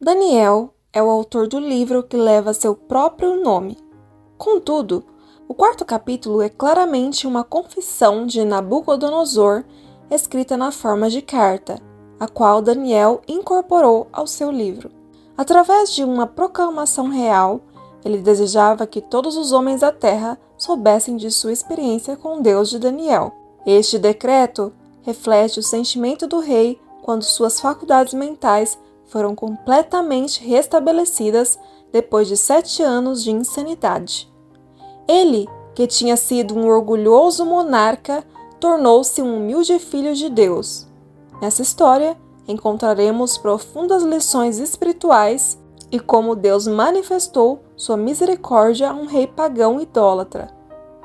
Daniel é o autor do livro que leva seu próprio nome. Contudo, o quarto capítulo é claramente uma confissão de Nabucodonosor escrita na forma de carta, a qual Daniel incorporou ao seu livro. Através de uma proclamação real, ele desejava que todos os homens da terra soubessem de sua experiência com Deus de Daniel. Este decreto reflete o sentimento do rei quando suas faculdades mentais foram completamente restabelecidas depois de 7 anos de insanidade. Ele, que tinha sido um orgulhoso monarca, tornou-se um humilde filho de Deus. Nessa história, encontraremos profundas lições espirituais e como Deus manifestou sua misericórdia a um rei pagão idólatra.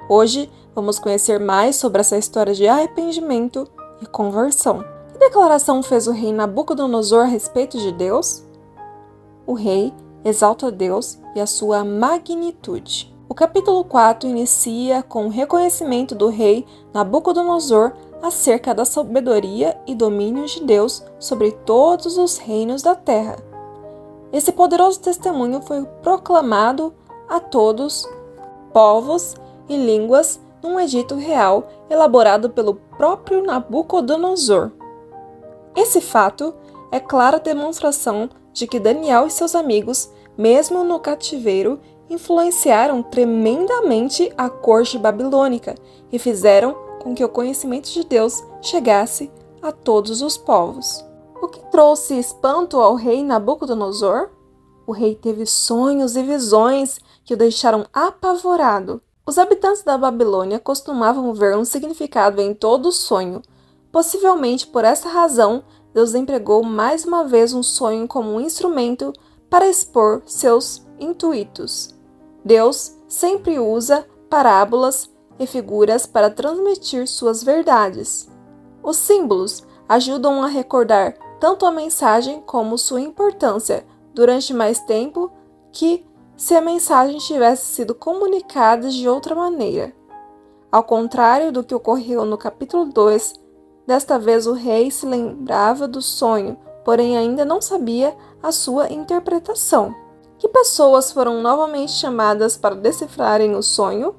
Hoje, vamos conhecer mais sobre essa história de arrependimento e conversão. Que declaração fez o rei Nabucodonosor a respeito de Deus? O rei exalta Deus e a sua magnitude. O capítulo 4 inicia com o reconhecimento do rei Nabucodonosor acerca da sabedoria e domínio de Deus sobre todos os reinos da terra. Esse poderoso testemunho foi proclamado a todos, povos e línguas, num edito real elaborado pelo próprio Nabucodonosor. Esse fato é clara demonstração de que Daniel e seus amigos, mesmo no cativeiro, influenciaram tremendamente a corte babilônica e fizeram com que o conhecimento de Deus chegasse a todos os povos. O que trouxe espanto ao rei Nabucodonosor? O rei teve sonhos e visões que o deixaram apavorado. Os habitantes da Babilônia costumavam ver um significado em todo sonho. Possivelmente por essa razão, Deus empregou mais uma vez um sonho como um instrumento para expor seus intuitos. Deus sempre usa parábolas e figuras para transmitir suas verdades. Os símbolos ajudam a recordar tanto a mensagem como sua importância durante mais tempo que se a mensagem tivesse sido comunicada de outra maneira. Ao contrário do que ocorreu no capítulo 2, desta vez o rei se lembrava do sonho, porém ainda não sabia a sua interpretação. Que pessoas foram novamente chamadas para decifrarem o sonho?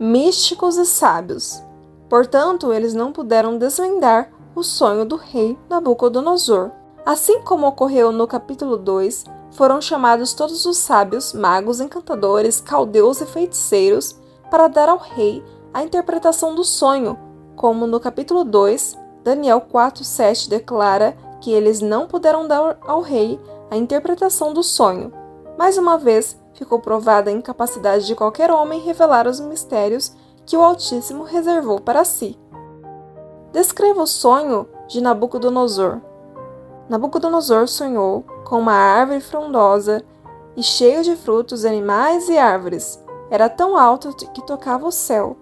Místicos e sábios. Portanto, eles não puderam desvendar o sonho do rei Nabucodonosor. Assim como ocorreu no capítulo 2, foram chamados todos os sábios, magos, encantadores, caldeus e feiticeiros para dar ao rei a interpretação do sonho, como no capítulo 2, Daniel 4:7 declara que eles não puderam dar ao rei a interpretação do sonho. Mais uma vez, ficou provada a incapacidade de qualquer homem revelar os mistérios que o Altíssimo reservou para si. Descreva o sonho de Nabucodonosor. Nabucodonosor sonhou com uma árvore frondosa e cheia de frutos, animais e árvores. Era tão alta que tocava o céu.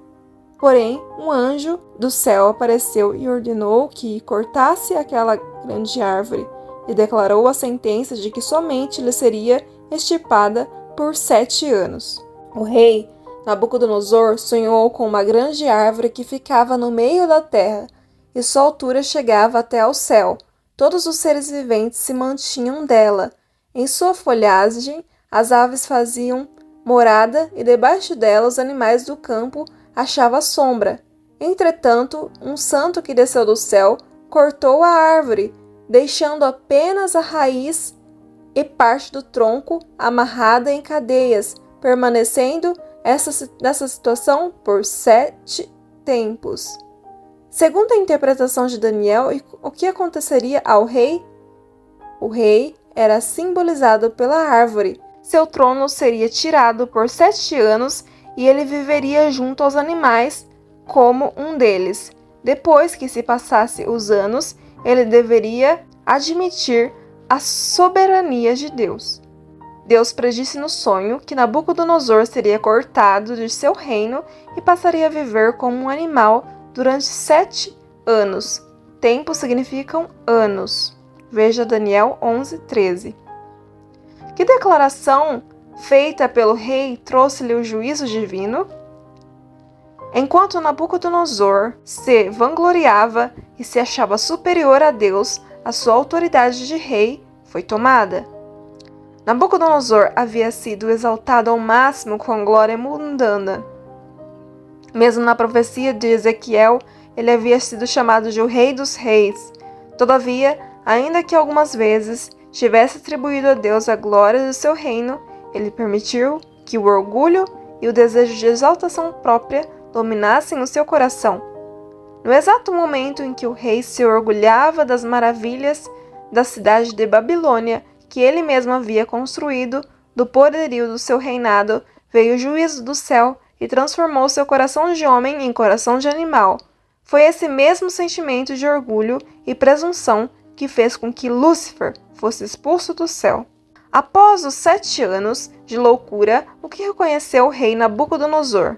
Porém, um anjo do céu apareceu e ordenou que cortasse aquela grande árvore e declarou a sentença de que somente lhe seria extirpada por 7 anos. O rei Nabucodonosor sonhou com uma grande árvore que ficava no meio da terra e sua altura chegava até ao céu. Todos os seres viventes se mantinham dela. Em sua folhagem, as aves faziam morada e debaixo dela os animais do campo achavam sombra. Entretanto, um santo que desceu do céu cortou a árvore, deixando apenas a raiz e parte do tronco amarrada em cadeias, permanecendo nessa situação por 7 tempos. Segundo a interpretação de Daniel, o que aconteceria ao rei? O rei era simbolizado pela árvore. Seu trono seria tirado por 7 anos e ele viveria junto aos animais como um deles. Depois que se passasse os anos, ele deveria admitir a soberania de Deus. Deus predisse no sonho que Nabucodonosor seria cortado de seu reino e passaria a viver como um animal durante 7 anos. Tempo significam anos. Veja Daniel 11:13. Que declaração feita pelo rei trouxe-lhe o juízo divino? Enquanto Nabucodonosor se vangloriava e se achava superior a Deus, a sua autoridade de rei foi tomada. Nabucodonosor havia sido exaltado ao máximo com a glória mundana. Mesmo na profecia de Ezequiel, ele havia sido chamado de o Rei dos Reis. Todavia, ainda que algumas vezes tivesse atribuído a Deus a glória do seu reino, ele permitiu que o orgulho e o desejo de exaltação própria dominassem o seu coração. No exato momento em que o rei se orgulhava das maravilhas da cidade de Babilônia, que ele mesmo havia construído, do poderio do seu reinado, veio o juízo do céu e transformou seu coração de homem em coração de animal. Foi esse mesmo sentimento de orgulho e presunção que fez com que Lúcifer fosse expulso do céu. Após os 7 anos de loucura, o que reconheceu o rei Nabucodonosor?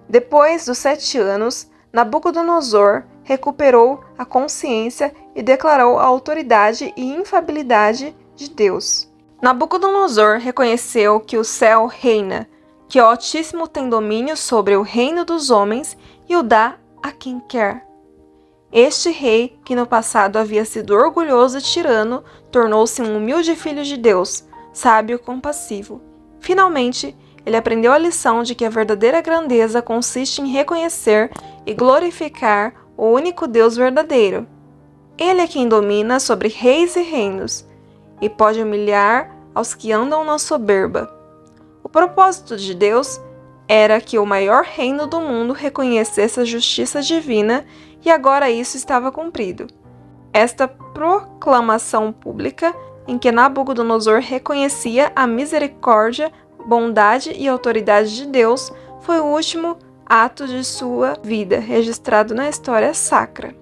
Depois dos 7 anos, Nabucodonosor recuperou a consciência e declarou a autoridade e infalibilidade de Deus. Nabucodonosor reconheceu que o céu reina, que o Altíssimo tem domínio sobre o reino dos homens e o dá a quem quer. Este rei, que no passado havia sido orgulhoso e tirano, tornou-se um humilde filho de Deus, sábio e compassivo. Finalmente, ele aprendeu a lição de que a verdadeira grandeza consiste em reconhecer e glorificar o único Deus verdadeiro. Ele é quem domina sobre reis e reinos, e pode humilhar aos que andam na soberba. O propósito de Deus era que o maior reino do mundo reconhecesse a justiça divina, e agora isso estava cumprido. Esta proclamação pública, em que Nabucodonosor reconhecia a misericórdia, bondade e autoridade de Deus, foi o último ato de sua vida registrado na história sacra.